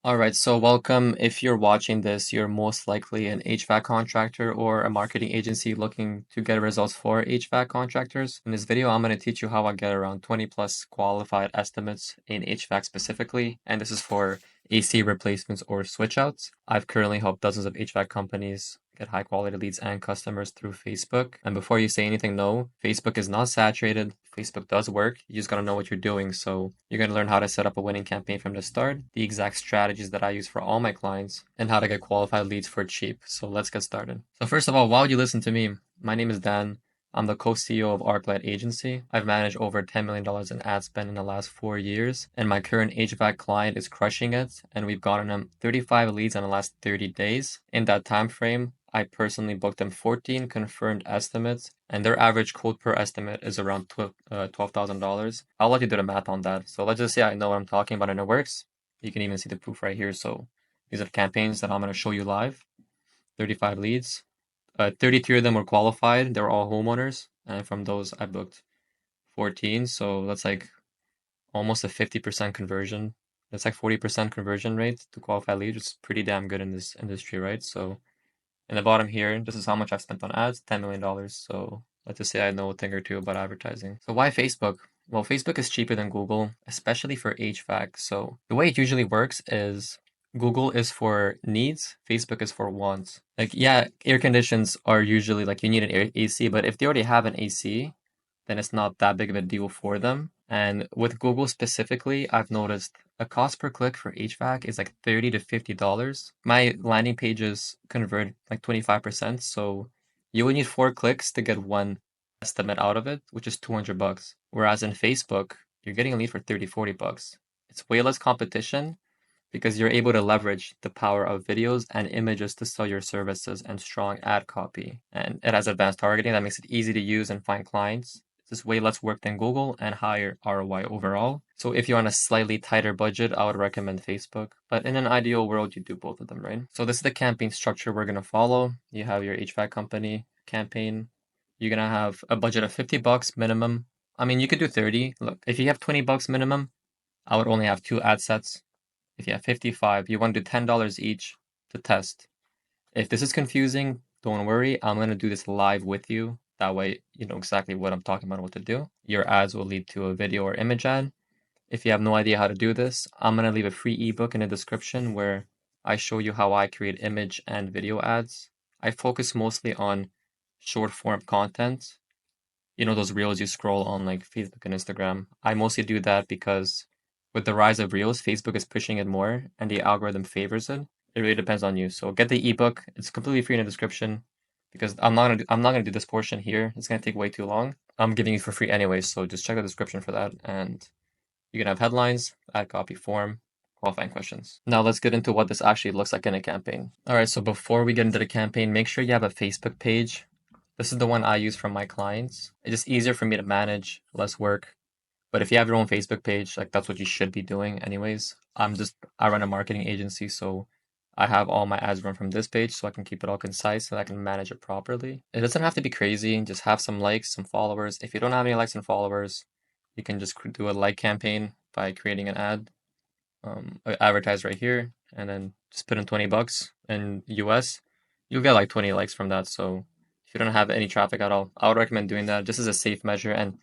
All right, so welcome. If you're watching this, you're most likely an HVAC contractor or a marketing agency looking to get results for HVAC contractors. In this video, I'm going to teach you how I get around 20 plus qualified estimates in HVAC specifically, and this is for AC replacements or switch outs. I've currently helped dozens of HVAC companies get high quality leads and customers through Facebook. And before you say anything, no, Facebook is not saturated. Facebook does work. You just got to know what you're doing. So you're going to learn how to set up a winning campaign from the start, the exact strategies that I use for all my clients, and how to get qualified leads for cheap. So let's get started. So first of all, why would you listen to me? My name is Dan. I'm the co-CEO of ArcLight Agency. I've managed over $10 million in ad spend in the last 4 years, and my current HVAC client is crushing it, and we've gotten them 35 leads in the last 30 days. In that time frame, I personally booked them 14 confirmed estimates, and their average quote per estimate is around $12,000. I'll let you do the math on that. So let's just say I know what I'm talking about and it works. You can even see the proof right here. So these are campaigns that I'm going to show you live. 35 leads. 33 of them were qualified. They were all homeowners. And from those, I booked 14. So that's like almost a 50% conversion. That's like 40% conversion rate to qualified leads, which is pretty damn good in this industry, right? So in the bottom here, this is how much I've spent on ads, $10 million. So let's just say I know a thing or two about advertising. So why Facebook? Well, Facebook is cheaper than Google, especially for HVAC. So the way it usually works is Google is for needs, Facebook is for wants. Like, yeah, air conditions are usually like you need an AC, but if they already have an AC, then it's not that big of a deal for them. And with Google specifically, I've noticed a cost per click for HVAC is like $30 to $50. My landing pages convert like 25%, so you would need 4 clicks to get one estimate out of it, which is $200. Whereas in Facebook, you're getting a lead for 30, $40. It's way less competition because you're able to leverage the power of videos and images to sell your services and strong ad copy. And it has advanced targeting that makes it easy to use and find clients. This is way less work than Google and higher ROI overall. So if you're on a slightly tighter budget, I would recommend Facebook. But in an ideal world, you do both of them, right? So this is the campaign structure we're going to follow. You have your HVAC company campaign. You're going to have a budget of $50 minimum. I mean, you could do 30. Look, if you have $20 minimum, I would only have 2 ad sets. If you have 55, you want to do $10 each to test. If this is confusing, don't worry. I'm going to do this live with you. That way, you know exactly what I'm talking about, what to do. Your ads will lead to a video or image ad. If you have no idea how to do this, I'm going to leave a free ebook in the description where I show you how I create image and video ads. I focus mostly on short form content. You know, those reels you scroll on like Facebook and Instagram. I mostly do that because with the rise of Reels, Facebook is pushing it more and the algorithm favors it. It really depends on you. So get the ebook. It's completely free in the description because I'm not gonna do this portion here. It's gonna take way too long. I'm giving it for free anyway, so just check the description for that. And you can have headlines, ad copy, form, qualifying questions. Now let's get into what this actually looks like in a campaign. All right, so before we get into the campaign, make sure you have a Facebook page. This is the one I use from my clients. It's just easier for me to manage, less work. But if you have your own Facebook page, like that's what you should be doing anyways. I run a marketing agency, so I have all my ads run from this page so I can keep it all concise and I can manage it properly. It doesn't have to be crazy, just have some likes, some followers. If you don't have any likes and followers, you can just do a like campaign by creating an ad, advertise right here, and then just put in $20 in US. You'll get like 20 likes from that. So if you don't have any traffic at all, I would recommend doing that just as a safe measure. And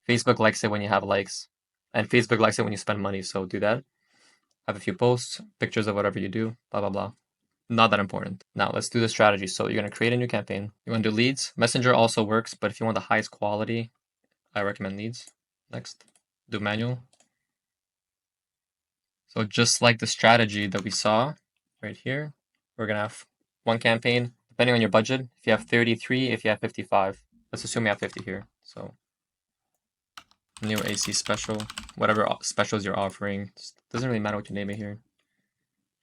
Facebook likes it when you have likes, and Facebook likes it when you spend money. So do that. Have a few posts, pictures of whatever you do, blah, blah, blah. Not that important. Now let's do the strategy. So you're going to create a new campaign. You want to do leads. Messenger also works, but if you want the highest quality, I recommend leads. Next, do manual. So just like the strategy that we saw right here, we're going to have one campaign, depending on your budget. If you have 33, if you have 55, let's assume you have 50 here. So new AC special, whatever specials you're offering. Doesn't really matter what you name it here.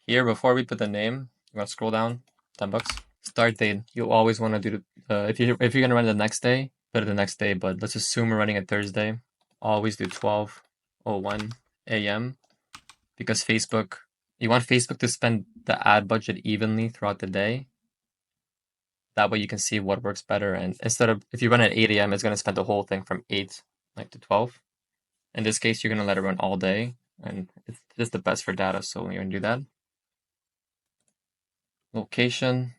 Here, before we put the name, you want to scroll down, $10. Start date, you always want to do, if you're going to run it the next day, put it the next day, but let's assume we're running it Thursday. Always do 12:01 a.m. because you want Facebook to spend the ad budget evenly throughout the day. That way you can see what works better. And instead of, if you run at 8 a.m., it's going to spend the whole thing from 8 like to 12. In this case, you're going to let it run all day, and it's just the best for data, so you're going to do that. Location.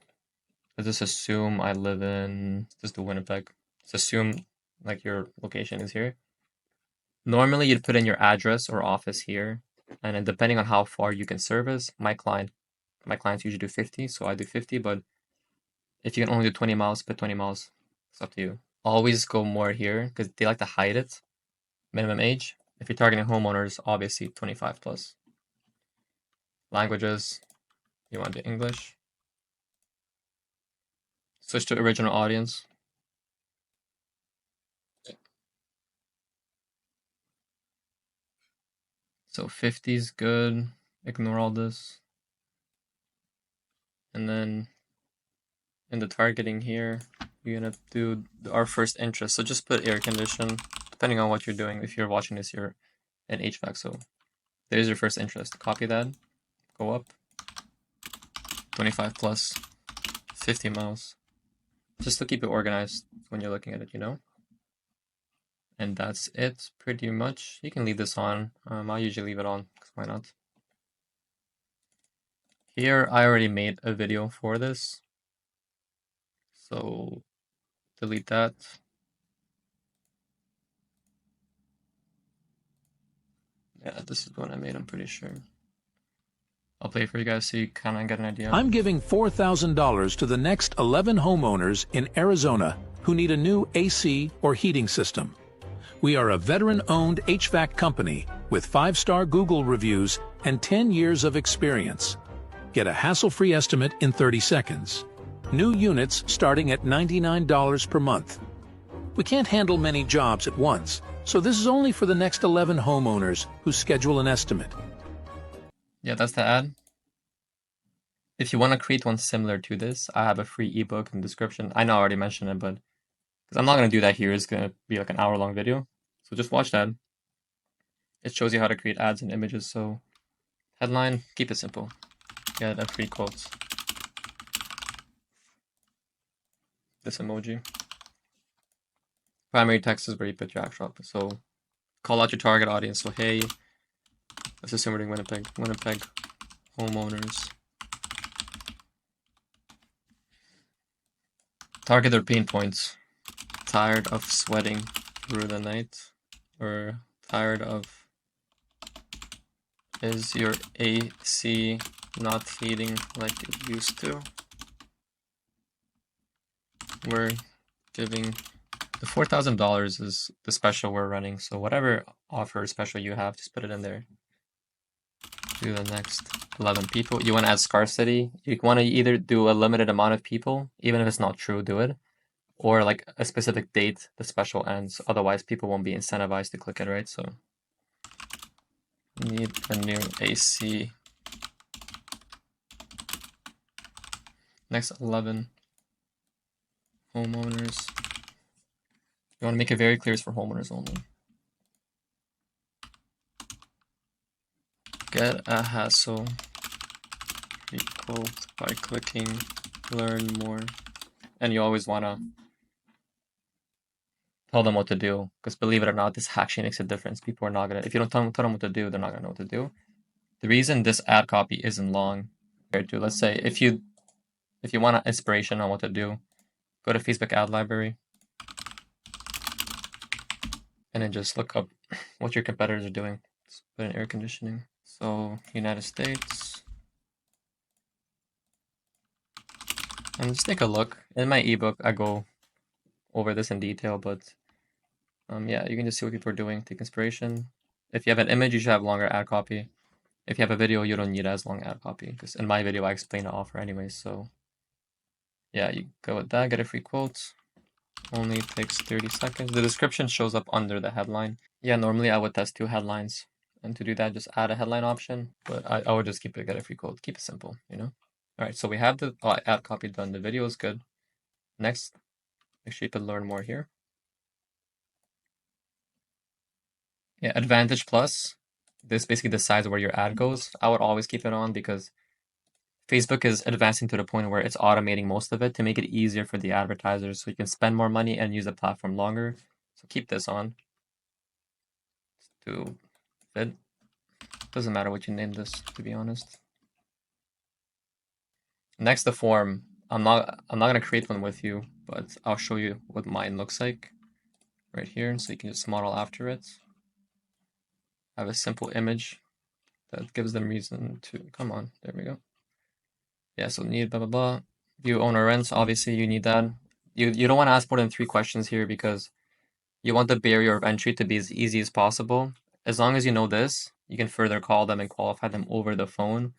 Let's just assume I live in, just do Winnipeg. Let's assume like your location is here. Normally you'd put in your address or office here, and then depending on how far you can service, my clients usually do 50, so I do 50, but if you can only do 20 miles, put 20 miles. It's up to you. Always go more here because they like to hide it. Minimum age. If you're targeting homeowners, obviously 25 plus. Languages, you want to do English. Switch to original audience. So 50 is good. Ignore all this. And then in the targeting here, you're gonna do our first interest. So just put air condition, depending on what you're doing. If you're watching this, you're in HVAC. So there's your first interest. Copy that, go up, 25 plus, 50 miles. Just to keep it organized when you're looking at it, you know? And that's it, pretty much. You can leave this on. I'll usually leave it on, because why not? Here, I already made a video for this. So delete that. Yeah, this is one I made, I'm pretty sure. I'll play it for you guys so you kind of get an idea. I'm giving $4,000 to the next 11 homeowners in Arizona who need a new AC or heating system. We are a veteran-owned HVAC company with 5-star Google reviews and 10 years of experience. Get a hassle-free estimate in 30 seconds. New units starting at $99 per month. We can't handle many jobs at once, so this is only for the next 11 homeowners who schedule an estimate. Yeah, that's the ad. If you want to create one similar to this, I have a free ebook in the description. I know I already mentioned it, but because I'm not going to do that here, it's going to be like an hour-long video. So just watch that. It shows you how to create ads and images. So headline, keep it simple. Get a free quote. This emoji. Primary text is where you put your actual. So call out your target audience. So hey, let's assume we're doing Winnipeg. Winnipeg homeowners. Target their pain points. Tired of sweating through the night, or tired of, is your AC not heating like it used to? We're giving the $4,000 is the special we're running, so whatever offer special you have, just put it in there. Do the next 11 people. You want to add scarcity. You want to either do a limited amount of people, even if it's not true, do it, or like a specific date the special ends. Otherwise, people won't be incentivized to click it, right? So need a new AC. Next 11 homeowners. You want to make it very clear it's for homeowners only. Get a hassle equal by clicking learn more. And you always want to tell them what to do, because believe it or not, this actually makes a difference. People are not gonna, if you don't tell them what to do, they're not gonna know what to do. The reason this ad copy isn't long compared to, let's say, if you want an inspiration on what to do, go to Facebook ad library and then just look up what your competitors are doing. Let's put in air conditioning. So United States. And just take a look. In my ebook, I go over this in detail, but yeah, you can just see what people are doing, take inspiration. If you have an image, you should have longer ad copy. If you have a video, you don't need as long ad copy, because in my video, I explain the offer anyways. So yeah, you go with that, get a free quote. Only takes 30 seconds. The description shows up under the headline. Yeah, normally I would test 2 headlines. And to do that, just add a headline option. But I would just keep it, get a free quote. Keep it simple, you know? All right, so we have the ad copy done. The video is good. Next, make sure you can learn more here. Yeah, Advantage Plus. This basically decides where your ad goes. I would always keep it on because Facebook is advancing to the point where it's automating most of it to make it easier for the advertisers so you can spend more money and use the platform longer. So keep this on. To fit. Doesn't matter what you name this, to be honest. Next, the form. I'm not gonna create one with you, but I'll show you what mine looks like right here, so you can just model after it. I have a simple image that gives them reason to come on. There we go. Yeah, so need blah blah blah. View owner rents. Obviously, you need that. You don't want to ask more than 3 questions here because you want the barrier of entry to be as easy as possible. As long as you know this, you can further call them and qualify them over the phone,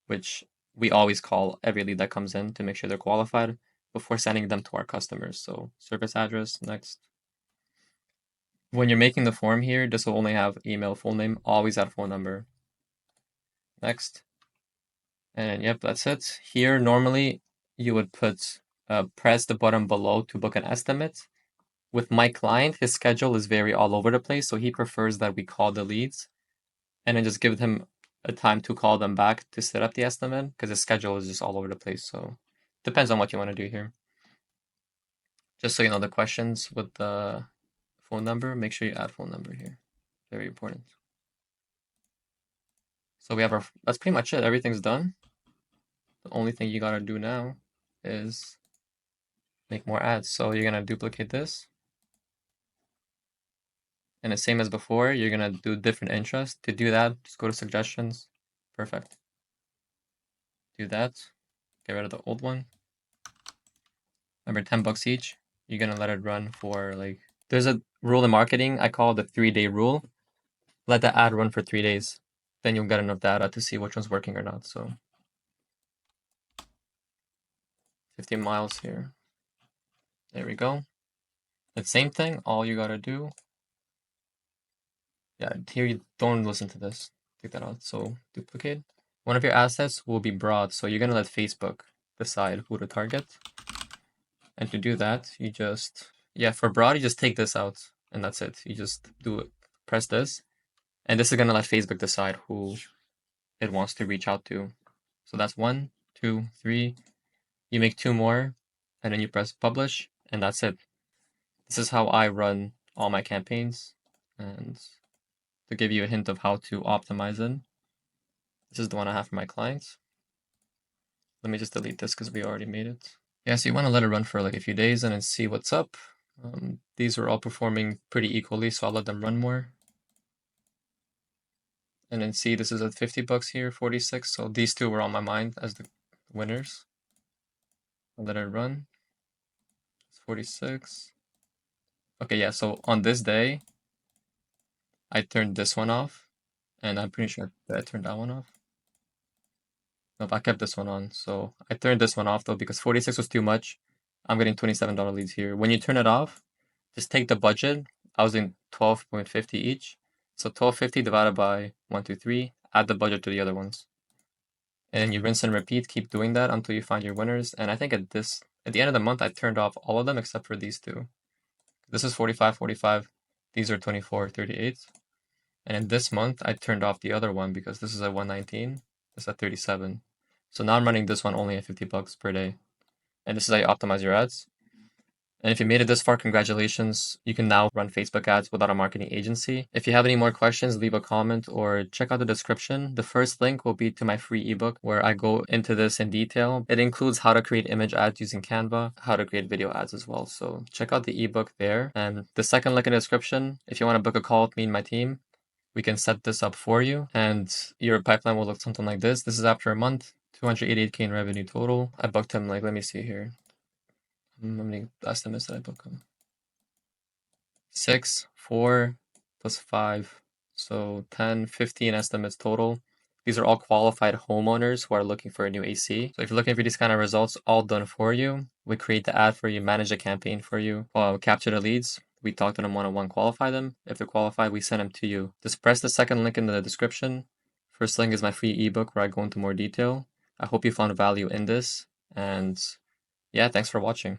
which we always call every lead that comes in to make sure they're qualified before sending them to our customers. So service address, next. When you're making the form here, this will only have email, full name, always add phone number. Next. And yep, that's it. Here, normally you would put, press the button below to book an estimate. With my client, his schedule is very all over the place, so he prefers that we call the leads and then just give him a time to call them back to set up the estimate because his schedule is just all over the place. So depends on what you want to do here. Just so you know the questions with the phone number, make sure you add phone number here. Very important. So we have our, that's pretty much it. Everything's done. The only thing you gotta do now is make more ads. So you're gonna duplicate this. And the same as before, you're gonna do different interests. To do that, just go to suggestions. Perfect. Do that. Get rid of the old one. Remember, 10 bucks each. You're gonna let it run for like, there's a rule in marketing I call the 3-day rule. Let the ad run for 3 days. Then you'll get enough data to see which one's working or not. So 50 miles here. There we go. The same thing, all you gotta do. Yeah, here you don't listen to this. Take that out. So duplicate. One of your assets will be broad, so you're gonna let Facebook decide who to target. And to do that, you just, yeah, for broad, you just take this out and that's it. You just do it, press this, and this is gonna let Facebook decide who it wants to reach out to. So that's 1, 2, 3. You make 2 more, and then you press publish, and that's it. This is how I run all my campaigns, and to give you a hint of how to optimize it, this is the one I have for my clients. Let me just delete this because we already made it. Yeah, so you want to let it run for like a few days and then see what's up. These are all performing pretty equally, so I'll let them run more. And then see, this is at 50 bucks here, 46. So these two were on my mind as the winners. I'll let it run. It's 46. Okay, yeah, so on this day, I turned this one off, and I'm pretty sure that I turned that one off. Nope, I kept this one on. So I turned this one off though because 46 was too much. I'm getting $27 leads here. When you turn it off, just take the budget. I was in 12.50 each. So 12.50 divided by 1, 2, 3, add the budget to the other ones. And you rinse and repeat, keep doing that until you find your winners. And I think at the end of the month, I turned off all of them except for these two. This is 45, 45. These are 24, 38. And in this month, I turned off the other one because this is at 119. This is at 37. So now I'm running this one only at 50 bucks per day. And this is how you optimize your ads. And if you made it this far, congratulations. You can now run Facebook ads without a marketing agency. If you have any more questions, leave a comment or check out the description. The first link will be to my free ebook where I go into this in detail. It includes how to create image ads using Canva, how to create video ads as well. So check out the ebook there. And the second link in the description, if you want to book a call with me and my team, we can set this up for you and your pipeline will look something like this. This is after a month, 288K in revenue total. I booked him like, let me see here. How many estimates did I book him? 6, 4, plus 5. So 10, 15 estimates total. These are all qualified homeowners who are looking for a new AC. So if you're looking for these kind of results, all done for you. We create the ad for you, manage the campaign for you, capture the leads. We talk to them one-on-one, qualify them. If they're qualified, we send them to you. Just press the second link in the description. First link is my free ebook where I go into more detail. I hope you found value in this. And yeah, thanks for watching.